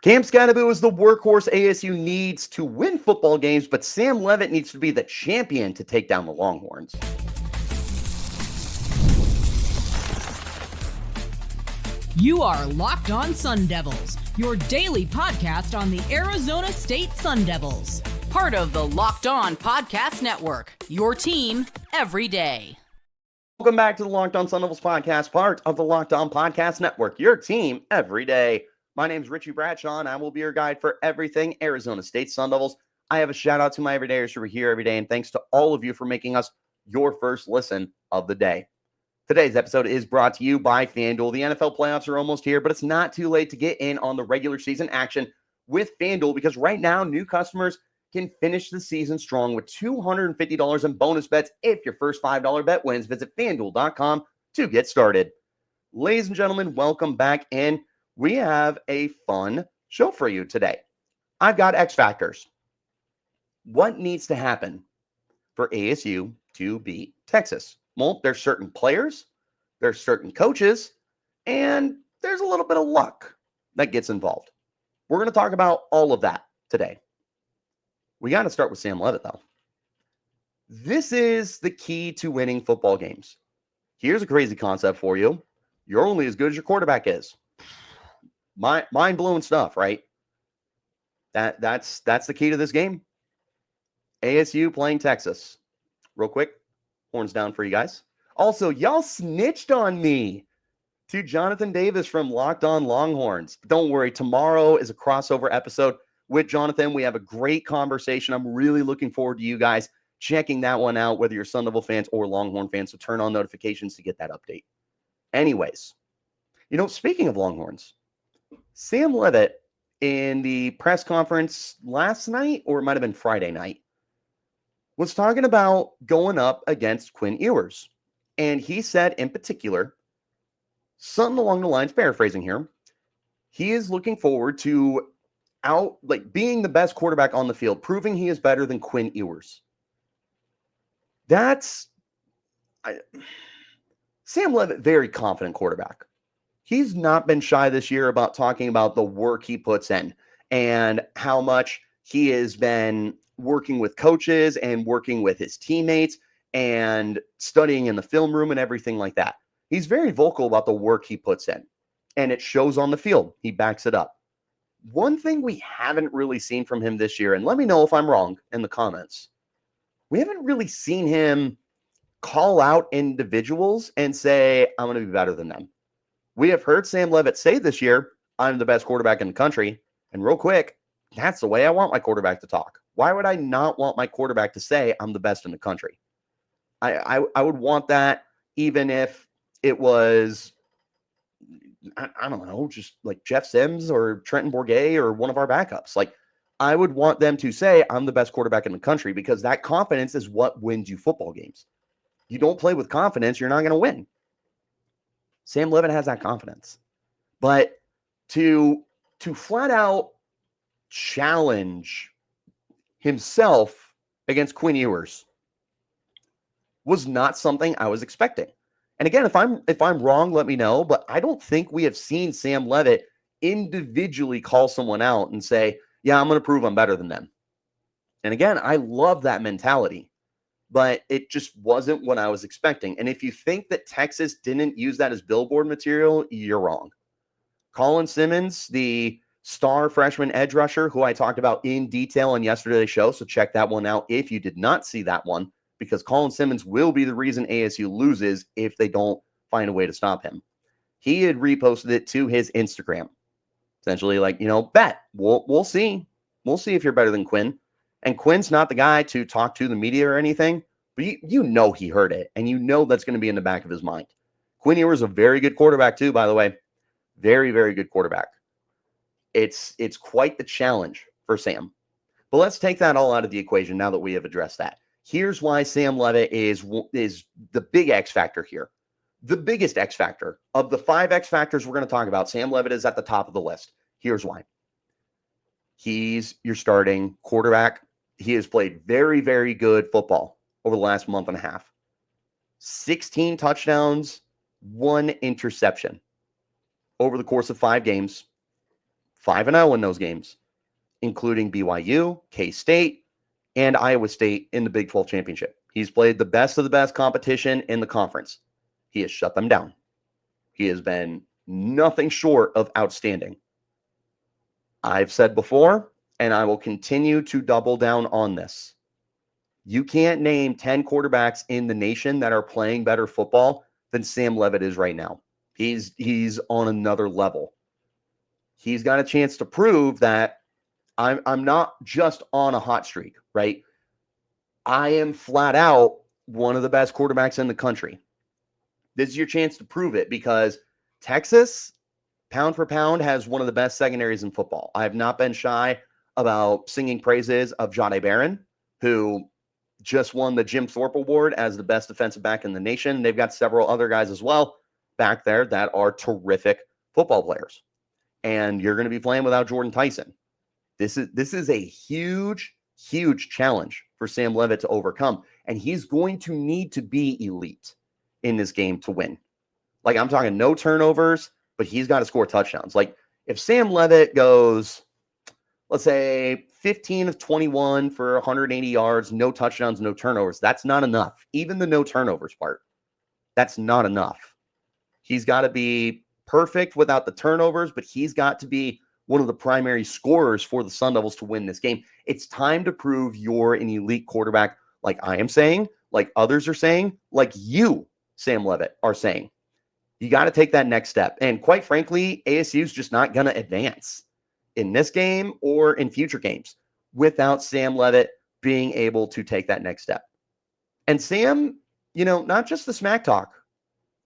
Cam Scadaboo is the workhorse ASU needs to win football games, but Sam Leavitt needs to be the champion to take down the Longhorns. You are Locked On Sun Devils, your daily podcast on the Arizona State Sun Devils. Part of the Locked On Podcast Network, your team every day. Welcome back to the Locked On Sun Devils podcast, part of the Locked On Podcast Network, your team every day. My name is Richie Bradshaw, and I will be your guide for everything Arizona State Sun Devils. I have a shout out to my everydayers who are here every day, and thanks to all of you for making us your first listen of the day. Today's episode is brought to you by FanDuel. The NFL playoffs are almost here, but it's not too late to get in on the regular season action with FanDuel because right now, new customers can finish the season strong with $250 in bonus bets if your first $5 bet wins. Visit FanDuel.com to get started. Ladies and gentlemen, welcome back in. We have a fun show for you today. I've got X Factors. What needs to happen for ASU to beat Texas? Well, there's certain players, there's certain coaches, and there's a little bit of luck that gets involved. We're going to talk about all of that today. We got to start with Sam Leavitt, though. This is the key to winning football games. Here's a crazy concept for you. You're only as good as your quarterback is. Mind-blowing stuff, right? That's the key to this game. ASU playing Texas. Real quick, horns down for you guys. Also, y'all snitched on me to Jonathan Davis from Locked On Longhorns. Don't worry, tomorrow is a crossover episode with Jonathan. We have a great conversation. I'm really looking forward to you guys checking that one out, whether you're Sun Devil fans or Longhorn fans. So turn on notifications to get that update. Anyways, speaking of Longhorns, Sam Leavitt in the press conference last night, or it might have been Friday night, was talking about going up against Quinn Ewers. And he said in particular, something along the lines, paraphrasing here, he is looking forward to being the best quarterback on the field, proving he is better than Quinn Ewers. Sam Leavitt, very confident quarterback. He's not been shy this year about talking about the work he puts in and how much he has been working with coaches and working with his teammates and studying in the film room and everything like that. He's very vocal about the work he puts in, and it shows on the field. He backs it up. One thing we haven't really seen from him this year, and let me know if I'm wrong in the comments, we haven't really seen him call out individuals and say, I'm going to be better than them. We have heard Sam Leavitt say this year, I'm the best quarterback in the country. And real quick, that's the way I want my quarterback to talk. Why would I not want my quarterback to say I'm the best in the country? I would want that even if it was, I don't know, just like Jeff Sims or Trenton Bourguet or one of our backups. Like, I would want them to say I'm the best quarterback in the country because that confidence is what wins you football games. You don't play with confidence, you're not going to win. Sam Leavitt has that confidence. But to flat out challenge himself against Quinn Ewers was not something I was expecting. And again, if I'm wrong, let me know. But I don't think we have seen Sam Leavitt individually call someone out and say, yeah, I'm going to prove I'm better than them. And again, I love that mentality. But it just wasn't what I was expecting. And if you think that Texas didn't use that as billboard material, you're wrong. Colin Simmons, the star freshman edge rusher, who I talked about in detail on yesterday's show, so check that one out if you did not see that one, because Colin Simmons will be the reason ASU loses if they don't find a way to stop him. He had reposted it to his Instagram. Essentially like, bet. We'll see. We'll see if you're better than Quinn. And Quinn's not the guy to talk to the media or anything, but he heard it, and that's going to be in the back of his mind. Quinn Ewers is a very good quarterback too, by the way. Very, very good quarterback. It's quite the challenge for Sam. But let's take that all out of the equation now that we have addressed that. Here's why Sam Leavitt is the big X factor here. The biggest X factor. Of the 5 X factors we're going to talk about, Sam Leavitt is at the top of the list. Here's why. He's your starting quarterback. He has played very, very good football over the last month and a half. 16 touchdowns, 1 interception over the course of 5 games. 5-0 in those games, including BYU, K-State, and Iowa State in the Big 12 championship. He's played the best of the best competition in the conference. He has shut them down. He has been nothing short of outstanding. I've said before, and I will continue to double down on this. You can't name 10 quarterbacks in the nation that are playing better football than Sam Leavitt is right now. He's on another level. He's got a chance to prove that I'm not just on a hot streak, right? I am flat out one of the best quarterbacks in the country. This is your chance to prove it, because Texas, pound for pound, has one of the best secondaries in football. I have not been shy about singing praises of Jahdae Barron, who just won the Jim Thorpe Award as the best defensive back in the nation. They've got several other guys as well back there that are terrific football players. And you're going to be playing without Jordan Tyson. This is a huge, huge challenge for Sam Leavitt to overcome. And he's going to need to be elite in this game to win. Like, I'm talking no turnovers, but he's got to score touchdowns. Like, if Sam Leavitt goes, let's say, 15 of 21 for 180 yards, no touchdowns, no turnovers, that's not enough. Even the no turnovers part, that's not enough. He's got to be perfect without the turnovers, but he's got to be one of the primary scorers for the Sun Devils to win this game. It's time to prove you're an elite quarterback, like I am saying, like others are saying, like you, Sam Leavitt, are saying. You got to take that next step. And quite frankly, ASU is just not going to advance in this game or in future games without Sam Leavitt being able to take that next step. And Sam, not just the smack talk,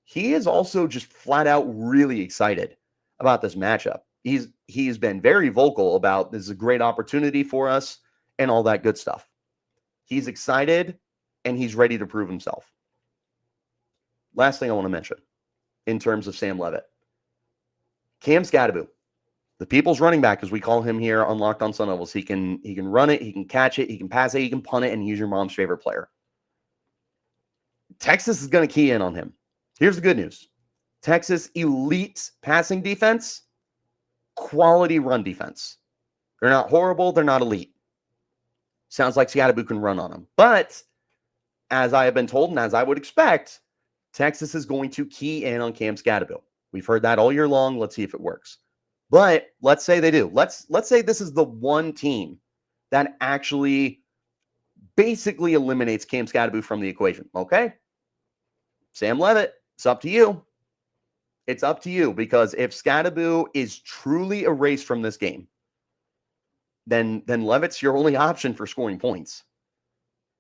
he is also just flat out really excited about this matchup. He's been very vocal about this is a great opportunity for us and all that good stuff. He's excited and he's ready to prove himself. Last thing I want to mention in terms of Sam Leavitt, Cam Skattebo, the people's running back, as we call him here on Locked On Sun Devils. He can run it, he can catch it, he can pass it, he can punt it, and he's your mom's favorite player. Texas is going to key in on him. Here's the good news. Texas elite passing defense, quality run defense. They're not horrible, they're not elite. Sounds like Skattebo can run on them. But as I have been told and as I would expect, Texas is going to key in on Cam Skattebo. We've heard that all year long. Let's see if it works. But let's say they do. Let's say this is the one team that actually basically eliminates Cam Skattebo from the equation. Okay? Sam Leavitt, it's up to you. It's up to you, because if Skattebo is truly erased from this game, then Leavitt's your only option for scoring points.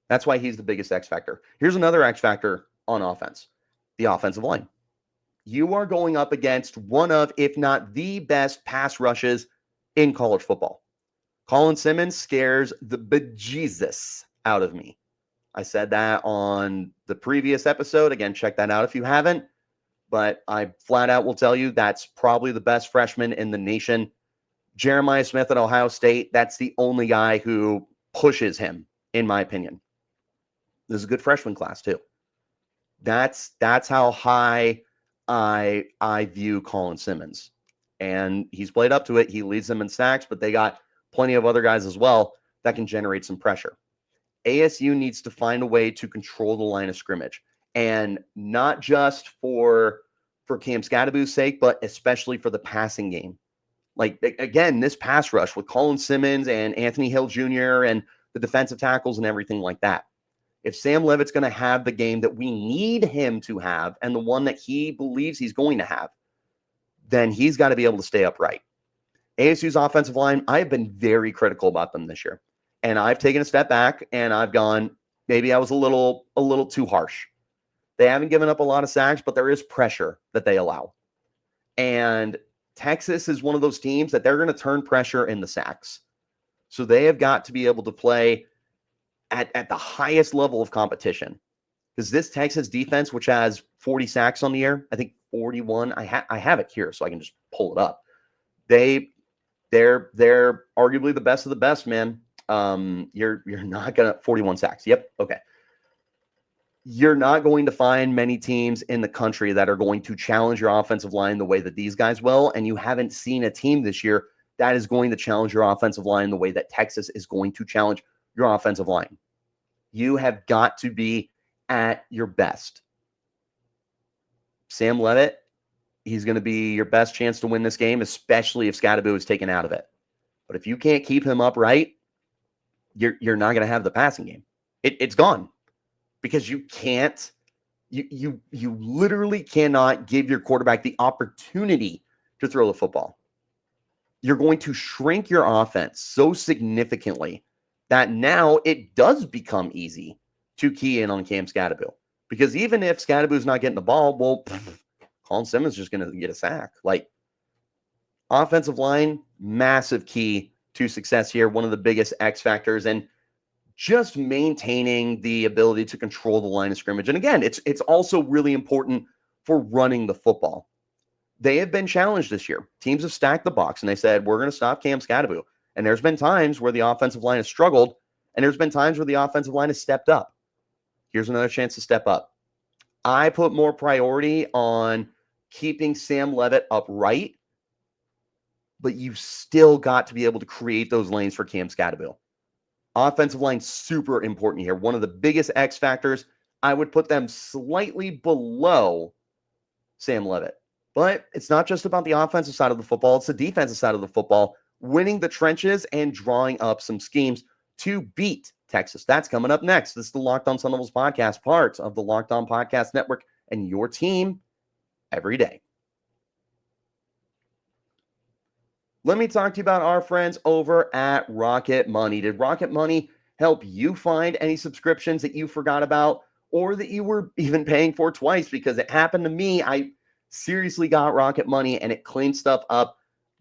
That's why he's the biggest X factor. Here's another X factor on offense, the offensive line. You are going up against one of, if not the best pass rushes in college football. Colin Simmons scares the bejesus out of me. I said that on the previous episode. Again, check that out if you haven't. But I flat out will tell you that's probably the best freshman in the nation. Jeremiah Smith at Ohio State, that's the only guy who pushes him, in my opinion. This is a good freshman class, too. That's how high I view Colin Simmons. And he's played up to it. He leads them in sacks, but they got plenty of other guys as well that can generate some pressure. ASU needs to find a way to control the line of scrimmage. And not just for Cam Skattebo's sake, but especially for the passing game. Like, again, this pass rush with Colin Simmons and Anthony Hill Jr. and the defensive tackles and everything like that. If Sam Leavitt's going to have the game that we need him to have and the one that he believes he's going to have, then he's got to be able to stay upright. ASU's offensive line, I have been very critical about them this year. And I've taken a step back and I've gone, maybe I was a little too harsh. They haven't given up a lot of sacks, but there is pressure that they allow. And Texas is one of those teams that they're going to turn pressure in the sacks. So they have got to be able to play at the highest level of competition. Because this Texas defense, which has 40 sacks on the year, I think 41, I have it here so I can just pull it up. They're arguably the best of the best, man. You're not going to 41 sacks. Yep. Okay. You're not going to find many teams in the country that are going to challenge your offensive line the way that these guys will. And you haven't seen a team this year that is going to challenge your offensive line the way that Texas is going to challenge your offensive line. You have got to be at your best. Sam Leavitt, he's going to be your best chance to win this game, especially if Scadaboo is taken out of it. But if you can't keep him upright, you're not going to have the passing game. It's gone, because you can't. You literally cannot give your quarterback the opportunity to throw the football. You're going to shrink your offense so significantly that now it does become easy to key in on Cam Scadaboo. Because even if Scadaboo's not getting the ball, well, Colin Simmons is just going to get a sack. Like, offensive line, massive key to success here. One of the biggest X factors, and just maintaining the ability to control the line of scrimmage. And again, it's also really important for running the football. They have been challenged this year. Teams have stacked the box, and they said, we're going to stop Cam Scadaboo. And there's been times where the offensive line has struggled, and there's been times where the offensive line has stepped up. Here's another chance to step up. I put more priority on keeping Sam Leavitt upright, but you still got to be able to create those lanes for Cam Scadaboo. Offensive line, super important here. One of the biggest X factors. I would put them slightly below Sam Leavitt. But it's not just about the offensive side of the football. It's the defensive side of the football, winning the trenches and drawing up some schemes to beat Texas. That's coming up next. This is the Locked On Sun Devils podcast, part of the Locked On Podcast Network, and your team every day. Let me talk to you about our friends over at Rocket Money. Did Rocket Money help you find any subscriptions that you forgot about, or that you were even paying for twice? Because it happened to me. I seriously got Rocket Money, and it cleaned stuff up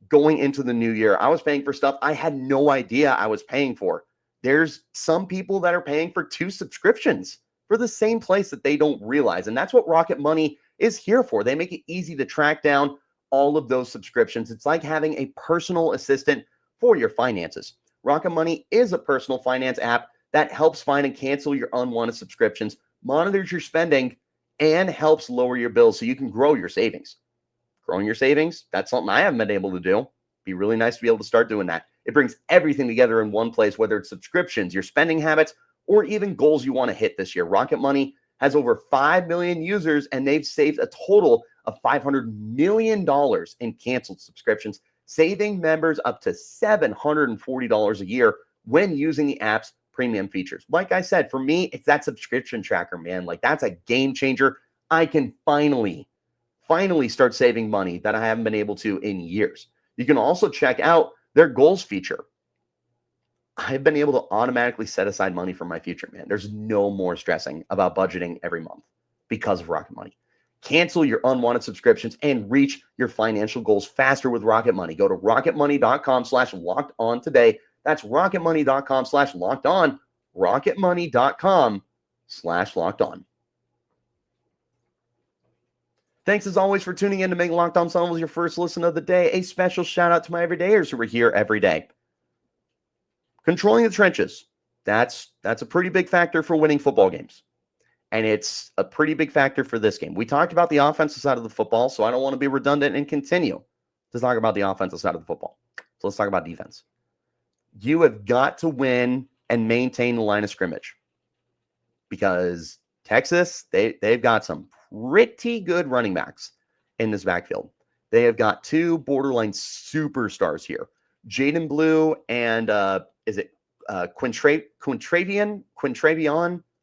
going into the new year. I was paying for stuff I had no idea I was paying for. There's some people that are paying for 2 subscriptions for the same place that they don't realize. And that's what Rocket Money is here for. They make it easy to track down all of those subscriptions. It's like having a personal assistant for your finances. Rocket Money is a personal finance app that helps find and cancel your unwanted subscriptions, monitors your spending, and helps lower your bills so you can grow your savings. Growing your savings, that's something I haven't been able to do. Be really nice to be able to start doing that. It brings everything together in one place, whether it's subscriptions, your spending habits, or even goals you want to hit this year. Rocket Money has over 5 million users, and they've saved a total of $500 million in canceled subscriptions, saving members up to $740 a year when using the app's premium features. Like I said, for me, it's that subscription tracker, man. Like, that's a game changer. I can finally start saving money that I haven't been able to in years. You can also check out their goals feature. I've been able to automatically set aside money for my future, man. There's no more stressing about budgeting every month because of Rocket Money. Cancel your unwanted subscriptions and reach your financial goals faster with Rocket Money. Go to rocketmoney.com/locked-on today. That's rocketmoney.com/locked-on. rocketmoney.com/locked-on. Thanks as always for tuning in to make Locked On Sun Devils your first listen of the day. A special shout out to my everydayers who are here every day. Controlling the trenches. That's a pretty big factor for winning football games. And it's a pretty big factor for this game. We talked about the offensive side of the football, so I don't want to be redundant and continue to talk about the offensive side of the football. So let's talk about defense. You have got to win and maintain the line of scrimmage, because Texas, they've got some pretty good running backs in this backfield. They have got 2 borderline superstars here. Jaden Blue and Quintravion?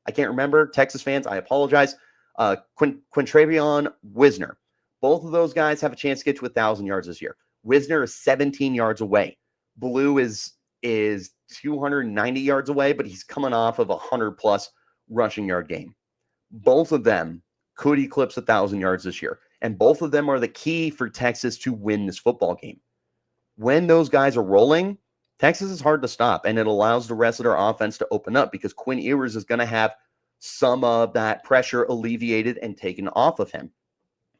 I can't remember. Texas fans, I apologize. Quintravion Wisner. Both of those guys have a chance to get to 1,000 yards this year. Wisner is 17 yards away. Blue is 290 yards away, but he's coming off of a 100-plus rushing yard game. Both of them could eclipse 1,000 yards this year, and both of them are the key for Texas to win this football game. When those guys are rolling, Texas is hard to stop, and it allows the rest of their offense to open up, because Quinn Ewers is going to have some of that pressure alleviated and taken off of him.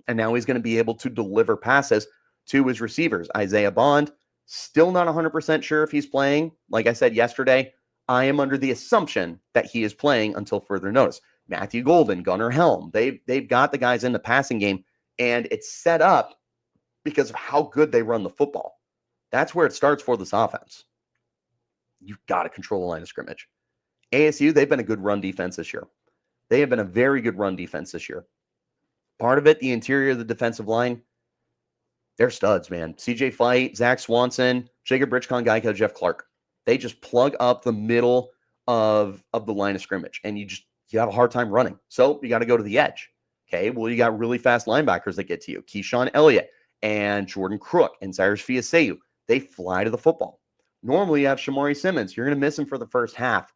And now he's going to be able to deliver passes to his receivers. Isaiah Bond, still not 100% sure if he's playing. Like I said yesterday, I am under the assumption that he is playing until further notice. Matthew Golden, Gunnar Helm, they've got the guys in the passing game, and it's set up because of how good they run the football. That's where it starts for this offense. You've got to control the line of scrimmage. ASU, they've been a good run defense this year. They have been a very good run defense this year. Part of it, the interior of the defensive line, they're studs, man. CJ Fight, Zach Swanson, Jacob Richcon, Geico, Jeff Clark. They just plug up the middle of the line of scrimmage, and you have a hard time running. So you got to go to the edge. Okay, well, you got really fast linebackers that get to you. Keyshawn Elliott and Jordan Crook and Cyrus Fiaseyu. They fly to the football. Normally, you have Shamari Simmons. You're going to miss him for the first half.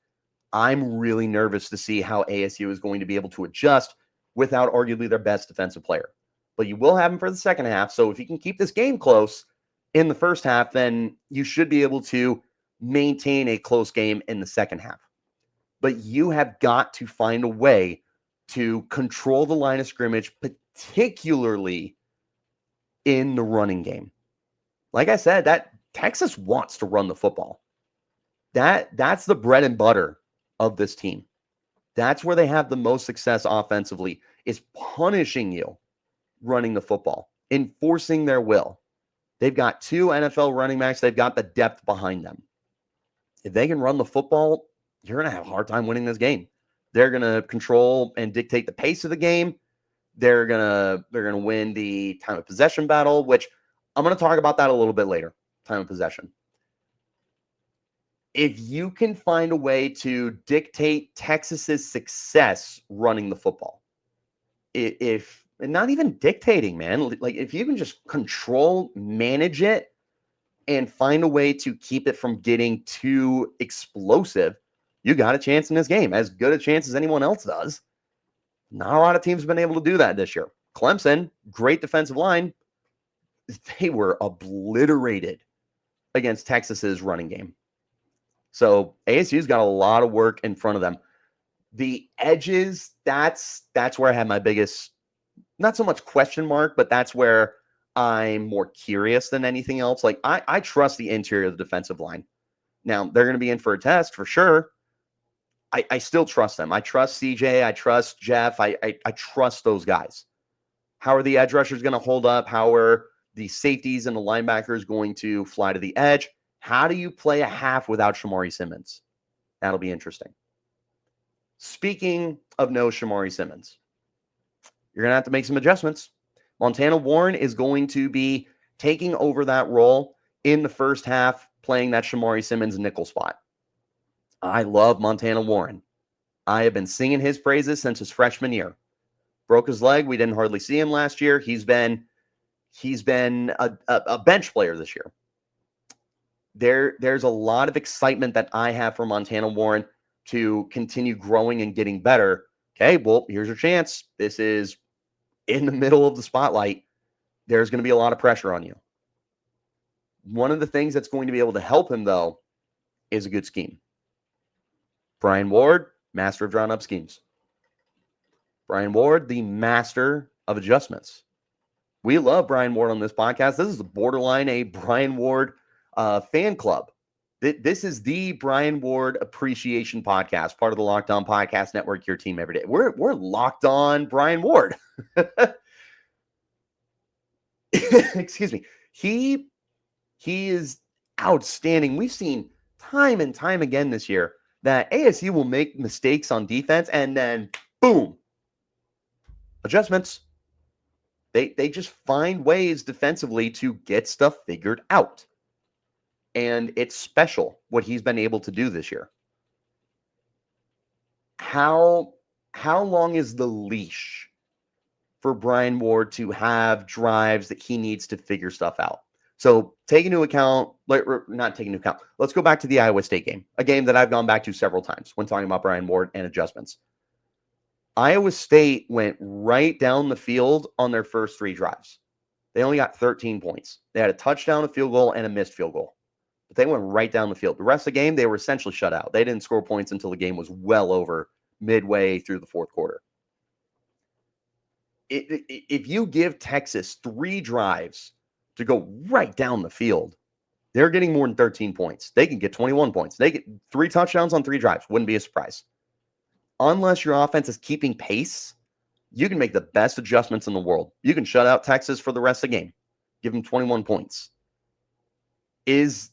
I'm really nervous to see how ASU is going to be able to adjust without arguably their best defensive player. But you will have him for the second half. So if you can keep this game close in the first half, then you should be able to maintain a close game in the second half. But you have got to find a way to control the line of scrimmage, particularly in the running game. Like I said, that Texas wants to run the football. That's the bread and butter of this team. That's where they have the most success offensively, is punishing you running the football, enforcing their will. They've got 2 NFL running backs. They've got the depth behind them. If they can run the football, you're going to have a hard time winning this game. They're going to control and dictate the pace of the game. They're going to win the time of possession battle, which I'm going to talk about that a little bit later. Time of possession. If you can find a way to dictate Texas's success running the football, if and not even dictating, man, like if you can just control, manage it, and find a way to keep it from getting too explosive, you got a chance in this game. As good a chance as anyone else does. Not a lot of teams have been able to do that this year. Clemson, great defensive line. They were obliterated against Texas's running game. So ASU's got a lot of work in front of them. The edges, that's where I have my biggest, not so much question mark, but that's where I'm more curious than anything else. Like I trust the interior of the defensive line. Now they're going to be in for a test for sure. I still trust them. I trust CJ. I trust Jeff. I trust those guys. How are the edge rushers going to hold up? How are the safeties and the linebackers going to fly to the edge? How do you play a half without Shamari Simmons? That'll be interesting. Speaking of no Shamari Simmons, you're going to have to make some adjustments. Montana Warren is going to be taking over that role in the first half, playing that Shamari Simmons nickel spot. I love Montana Warren. I have been singing his praises since his freshman year. Broke his leg. We didn't hardly see him last year. He's been a bench player this year. There's a lot of excitement that I have for Montana Warren to continue growing and getting better. Okay, well, here's your chance. This is in the middle of the spotlight. There's going to be a lot of pressure on you. One of the things that's going to be able to help him, though, is a good scheme. Brian Ward, master of drawn up schemes. Brian Ward, the master of adjustments. We love Brian Ward on this podcast. This is borderline a Brian Ward fan club. This is the Brian Ward Appreciation Podcast, part of the Locked On Podcast Network, your team every day. We're locked on Brian Ward. Excuse me. He is outstanding. We've seen time and time again this year that ASU will make mistakes on defense and then boom, adjustments. They just find ways defensively to get stuff figured out. And it's special what he's been able to do this year. How long is the leash for Brian Ward to have drives that he needs to figure stuff out? So take into account, not taking into account, let's go back to the Iowa State game, a game that I've gone back to several times when talking about Brian Ward and adjustments. Iowa State went right down the field on their first 3 drives. They only got 13 points. They had a touchdown, a field goal, and a missed field goal. But they went right down the field. The rest of the game, they were essentially shut out. They didn't score points until the game was well over midway through the fourth quarter. If you give Texas 3 drives to go right down the field, they're getting more than 13 points. They can get 21 points. They get 3 touchdowns on 3 drives. Wouldn't be a surprise. Unless your offense is keeping pace, you can make the best adjustments in the world. You can shut out Texas for the rest of the game. Give them 21 points. Is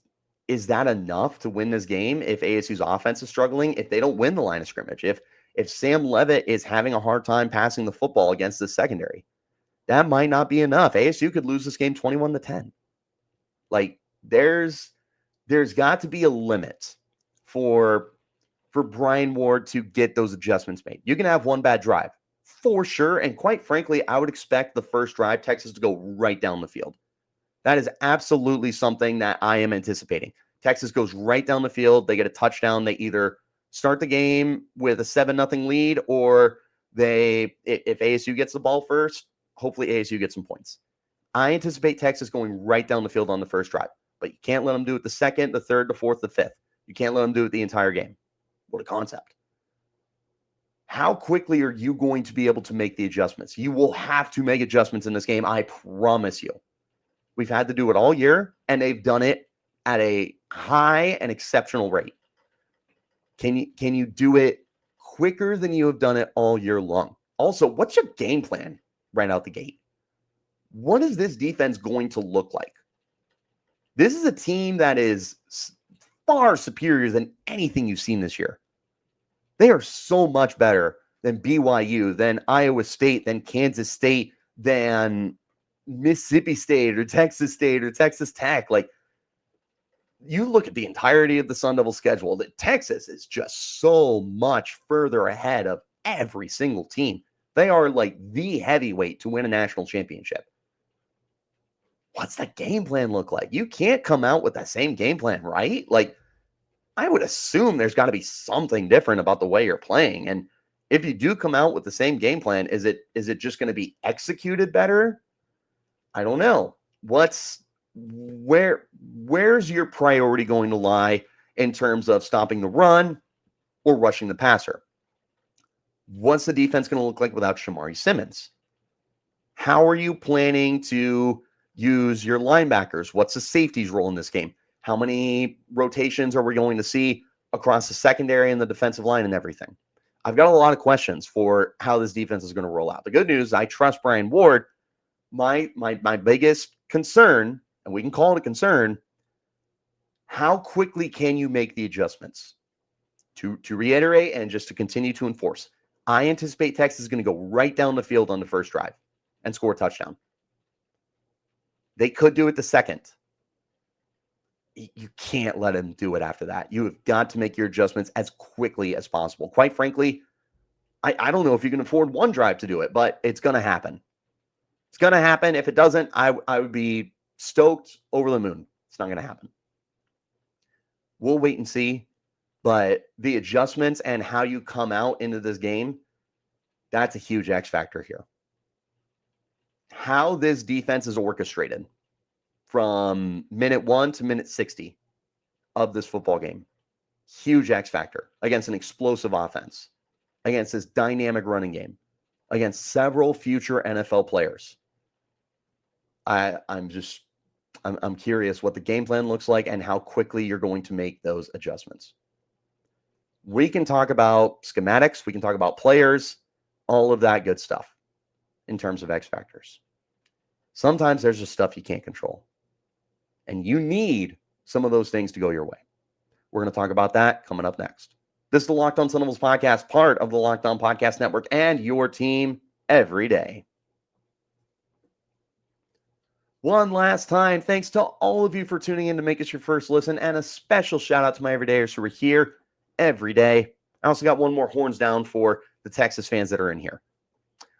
that enough to win this game if ASU's offense is struggling, if they don't win the line of scrimmage, if Sam Leavitt is having a hard time passing the football against the secondary? That might not be enough. ASU could lose this game 21-10. Like, there's got to be a limit for Brian Ward to get those adjustments made. You can have one bad drive for sure. And quite frankly, I would expect the first drive, Texas to go right down the field. That is absolutely something that I am anticipating. Texas goes right down the field. They get a touchdown. They either start the game with a 7-0 lead, or if ASU gets the ball first, hopefully ASU gets some points. I anticipate Texas going right down the field on the first drive, but you can't let them do it the second, the third, the fourth, the fifth. You can't let them do it the entire game. What a concept. How quickly are you going to be able to make the adjustments? You will have to make adjustments in this game, I promise you. We've had to do it all year, and they've done it at a high and exceptional rate. Can you do it quicker than you have done it all year long? Also, what's your game plan right out the gate? What is this defense going to look like? This is a team that is far superior than anything you've seen this year. They are so much better than BYU, than Iowa State, than Kansas State, than Mississippi State or Texas Tech. Like, you look at the entirety of the Sun Devil schedule, that Texas is just so much further ahead of every single team. They are like the heavyweight to win a national championship. What's the game plan look like? You can't come out with that same game plan, right? Like, I would assume there's got to be something different about the way you're playing. And if you do come out with the same game plan, is it just going to be executed better? I don't know. Where's your priority going to lie in terms of stopping the run or rushing the passer? What's the defense going to look like without Shamari Simmons? How are you planning to use your linebackers? What's the safety's role in this game? How many rotations are we going to see across the secondary and the defensive line and everything? I've got a lot of questions for how this defense is going to roll out. The good news, I trust Brian Ward. My biggest concern, and we can call it a concern, how quickly can you make the adjustments? To reiterate and just to continue to enforce, I anticipate Texas is going to go right down the field on the first drive and score a touchdown. They could do it the second. You can't let them do it after that. You have got to make your adjustments as quickly as possible. Quite frankly, I don't know if you can afford one drive to do it, but it's going to happen. It's going to happen. If it doesn't, I would be stoked over the moon. It's not going to happen. We'll wait and see. But the adjustments and how you come out into this game, that's a huge X factor here. How this defense is orchestrated from minute 1 to minute 60 of this football game, huge X factor against an explosive offense, against this dynamic running game, against several future NFL players. I'm curious what the game plan looks like and how quickly you're going to make those adjustments. We can talk about schematics. We can talk about players, all of that good stuff in terms of X factors. Sometimes there's just stuff you can't control, and you need some of those things to go your way. We're going to talk about that coming up next. This is the Locked On Sun Devils podcast, part of the Locked On Podcast Network, and your team every day. One last time, thanks to all of you for tuning in to make us your first listen, and a special shout out to my everydayers who are here every day. I also got one more horns down for the Texas fans that are in here.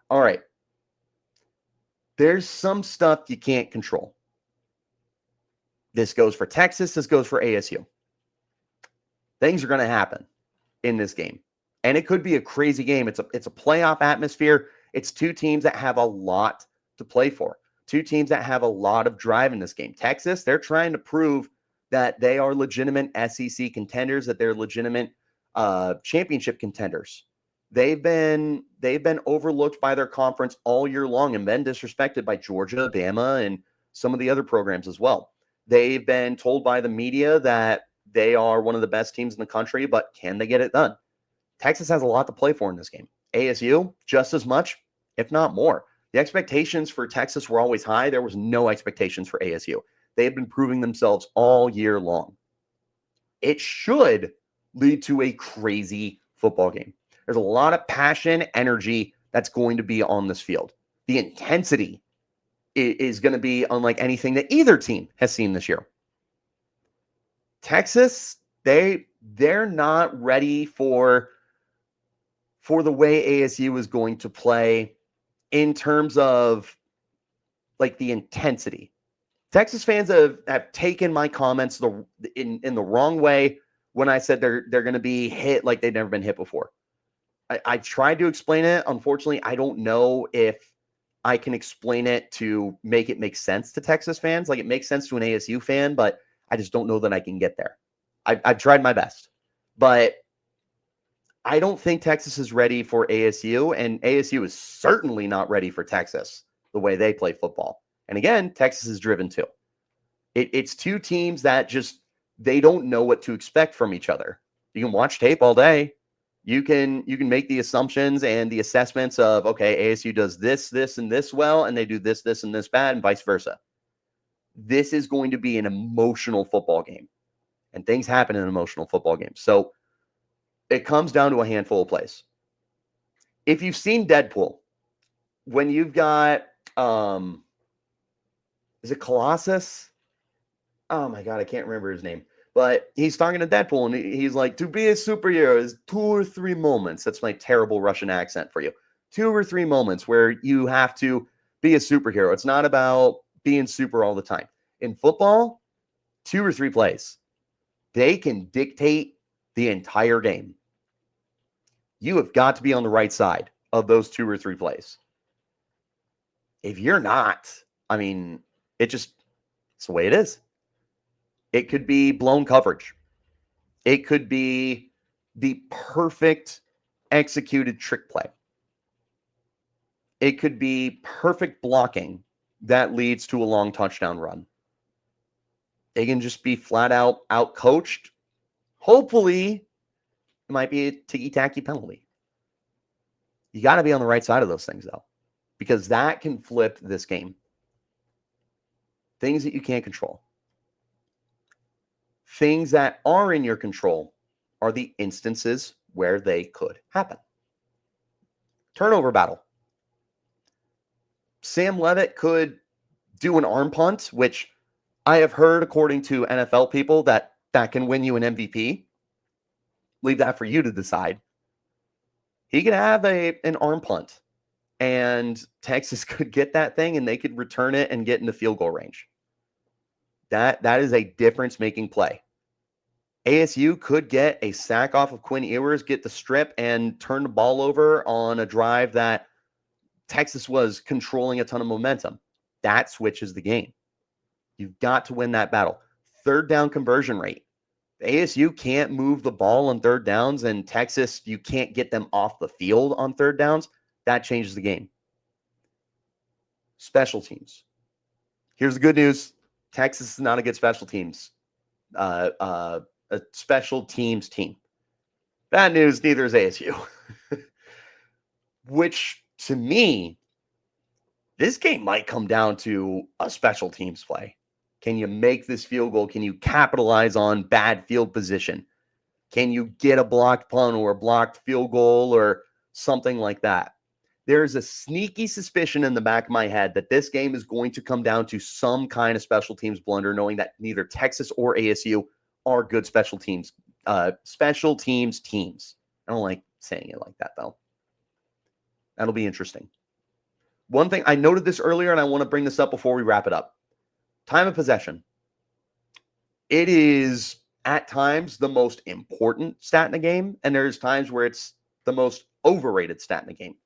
All right. There's some stuff you can't control. This goes for Texas. This goes for ASU. Things are going to happen in this game. And it could be a crazy game. It's a playoff atmosphere. It's two teams that have a lot to play for. Two teams that have a lot of drive in this game. Texas, they're trying to prove that they are legitimate SEC contenders, that they're legitimate championship contenders. They've been overlooked by their conference all year long and been disrespected by Georgia, Bama, and some of the other programs as well. They've been told by the media that they are one of the best teams in the country, but can they get it done? Texas has a lot to play for in this game. ASU, just as much, if not more. The expectations for Texas were always high. There was no expectations for ASU. They've been proving themselves all year long. It should lead to a crazy football game. There's a lot of passion, energy that's going to be on this field. The intensity is going to be unlike anything that either team has seen this year. Texas, they're not ready for the way ASU is going to play in terms of like the intensity. Texas fans have taken my comments in the wrong way when I said they're going to be hit like they've never been hit before. I tried to explain it. Unfortunately, I don't know if I can explain it to make it make sense to Texas fans. Like, it makes sense to an ASU fan, but I just don't know that I can get there. I've tried my best, but I don't think Texas is ready for ASU, and ASU is certainly not ready for Texas the way they play football. And again, Texas is driven too. It's two teams that just, they don't know what to expect from each other. You can watch tape all day. You can make the assumptions and the assessments of, okay, ASU does this, and this well, and they do this, and this bad, and vice versa. This is going to be an emotional football game, and things happen in emotional football games. So it comes down to a handful of plays. If you've seen Deadpool, when you've got, is it Colossus? Oh my God, I can't remember his name. But he's talking to Deadpool, and he's like, to be a superhero is 2 or 3 moments. That's my terrible Russian accent for you. 2 or 3 moments where you have to be a superhero. It's not about being super all the time. In football, 2 or 3 plays, they can dictate the entire game. You have got to be on the right side of those 2 or 3 plays. If you're not, I mean, it's the way it is. It could be blown coverage. It could be the perfect executed trick play. It could be perfect blocking that leads to a long touchdown run. It can just be flat out coached. Hopefully, it might be a ticky-tacky penalty. You got to be on the right side of those things, though, because that can flip this game. Things that you can't control. Things that are in your control are the instances where they could happen. Turnover battle. Sam Leavitt could do an arm punt, which I have heard, according to NFL people, that can win you an MVP. Leave that for you to decide. He could have an arm punt, and Texas could get that thing, and they could return it and get into field goal range. That is a difference-making play. ASU could get a sack off of Quinn Ewers, get the strip, and turn the ball over on a drive that Texas was controlling a ton of momentum. That switches the game. You've got to win that battle. 3rd down conversion rate. ASU can't move the ball on 3rd downs, and Texas, you can't get them off the field on 3rd downs. That changes the game. Special teams. Here's the good news. Texas is not a good special teams a special teams team. Bad news, neither is ASU. Which, to me, this game might come down to a special teams play. Can you make this field goal? Can you capitalize on bad field position? Can you get a blocked punt or a blocked field goal or something like that? There's a sneaky suspicion in the back of my head that this game is going to come down to some kind of special teams blunder, knowing that neither Texas or ASU are good special teams teams. I don't like saying it like that, though. That'll be interesting. One thing, I noted this earlier, and I want to bring this up before we wrap it up. Time of possession. It is, at times, the most important stat in a game, and there's times where it's the most overrated stat in a game.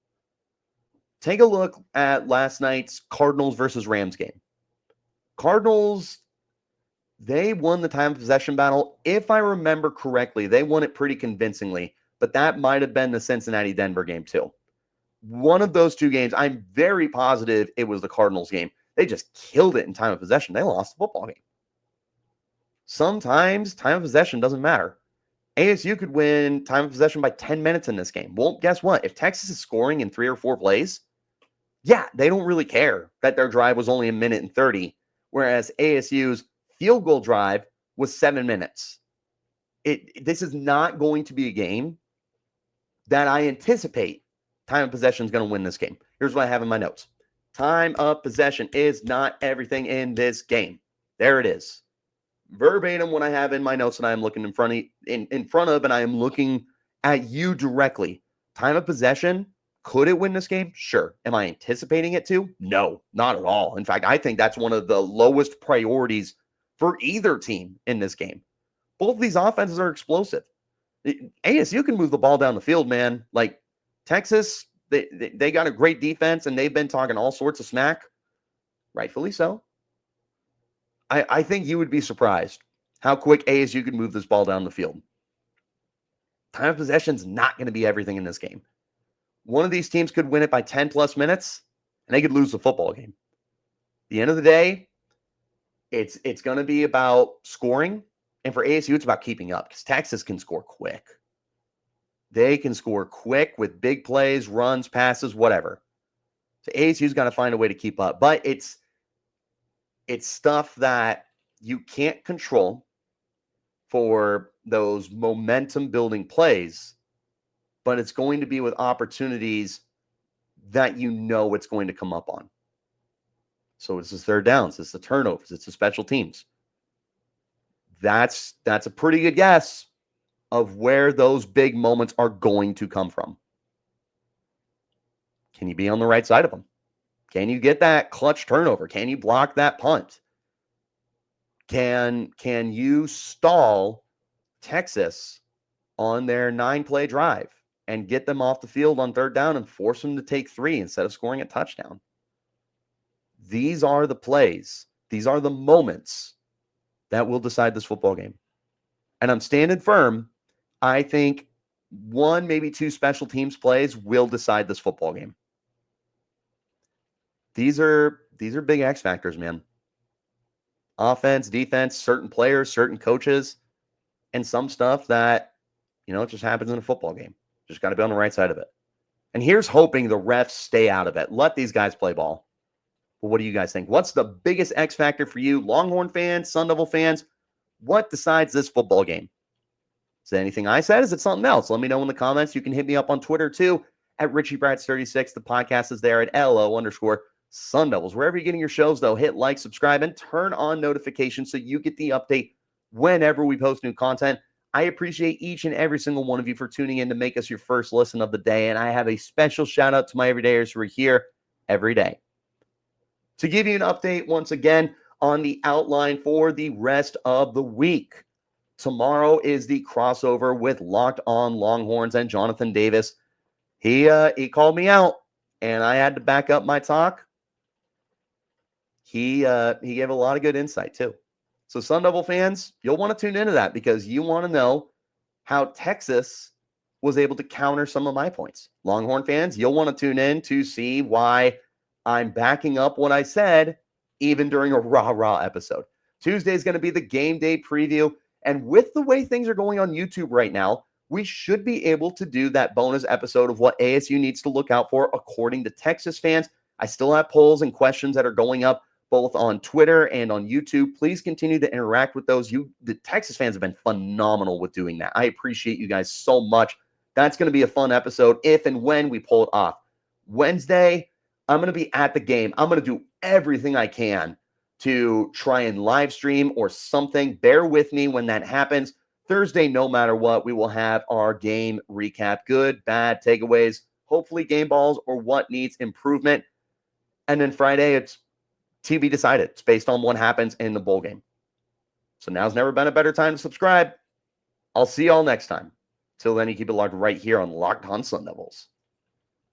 Take a look at last night's Cardinals versus Rams game. Cardinals, they won the time of possession battle. If I remember correctly, they won it pretty convincingly, but that might have been the Cincinnati-Denver game too. One of those 2 games, I'm very positive it was the Cardinals game. They just killed it in time of possession. They lost the football game. Sometimes time of possession doesn't matter. ASU could win time of possession by 10 minutes in this game. Well, guess what? If Texas is scoring in 3 or 4 plays, yeah, they don't really care that their drive was only 1 minute and 30 whereas ASU's field goal drive was 7 minutes. This is not going to be a game that I anticipate time of possession is going to win this game. Here's what I have in my notes. Time of possession is not everything in this game. There it is. Verbatim what I have in my notes that I am looking in front of, and I am looking at you directly. Time of possession, could it win this game? Sure. Am I anticipating it to? No, not at all. In fact, I think that's one of the lowest priorities for either team in this game. Both of these offenses are explosive. ASU can move the ball down the field, man. Like Texas, they got a great defense, and they've been talking all sorts of smack. Rightfully so. I think you would be surprised how quick ASU could move this ball down the field. Time of possession is not going to be everything in this game. One of these teams could win it by 10 plus minutes, and they could lose the football game. At the end of the day, it's going to be about scoring. And for ASU, it's about keeping up because Texas can score quick. They can score quick with big plays, runs, passes, whatever. So ASU's got to find a way to keep up. But it's stuff that you can't control for those momentum-building plays, but it's going to be with opportunities that you know it's going to come up on. So it's the third downs, it's the turnovers, it's the special teams. That's a pretty good guess of where those big moments are going to come from. Can you be on the right side of them? Can you get that clutch turnover? Can you block that punt? Can you stall Texas on their 9-play drive and get them off the field on third down and force them to take 3 instead of scoring a touchdown? These are the plays. These are the moments that will decide this football game. And I'm standing firm. I think 1, maybe 2 special teams plays will decide this football game. These are big X factors, man. Offense, defense, certain players, certain coaches, and some stuff that, it just happens in a football game. Just got to be on the right side of it. And here's hoping the refs stay out of it. Let these guys play ball. But what do you guys think? What's the biggest X factor for you? Longhorn fans, Sun Devil fans? What decides this football game? Is it anything I said? Is it something else? Let me know in the comments. You can hit me up on Twitter too at Richie Bradshaw36. The podcast is there at LO_Sun Devils. Wherever you're getting your shows, though, hit like, subscribe, and turn on notifications so you get the update whenever we post new content. I appreciate each and every single one of you for tuning in to make us your first listen of the day. And I have a special shout out to my everydayers who are here every day. To give you an update once again on the outline for the rest of the week. Tomorrow is the crossover with Locked On Longhorns and Jonathan Davis. He called me out, and I had to back up my talk. He gave a lot of good insight too. So Sun Devil fans, you'll want to tune into that because you want to know how Texas was able to counter some of my points. Longhorn fans, you'll want to tune in to see why I'm backing up what I said even during a rah-rah episode. Tuesday is going to be the game day preview. And with the way things are going on YouTube right now, we should be able to do that bonus episode of what ASU needs to look out for according to Texas fans. I still have polls and questions that are going up both on Twitter and on YouTube. Please continue to interact with those. The Texas fans have been phenomenal with doing that. I appreciate you guys so much. That's going to be a fun episode if and when we pull it off. Wednesday, I'm going to be at the game. I'm going to do everything I can to try and live stream or something. Bear with me when that happens. Thursday, no matter what, we will have our game recap. Good, bad, takeaways, hopefully game balls or what needs improvement. And then Friday, it's to be decided. It's based on what happens in the bowl game. So now's never been a better time to subscribe. I'll see y'all next time. Till then, you keep it locked right here on Locked On Sun Devils.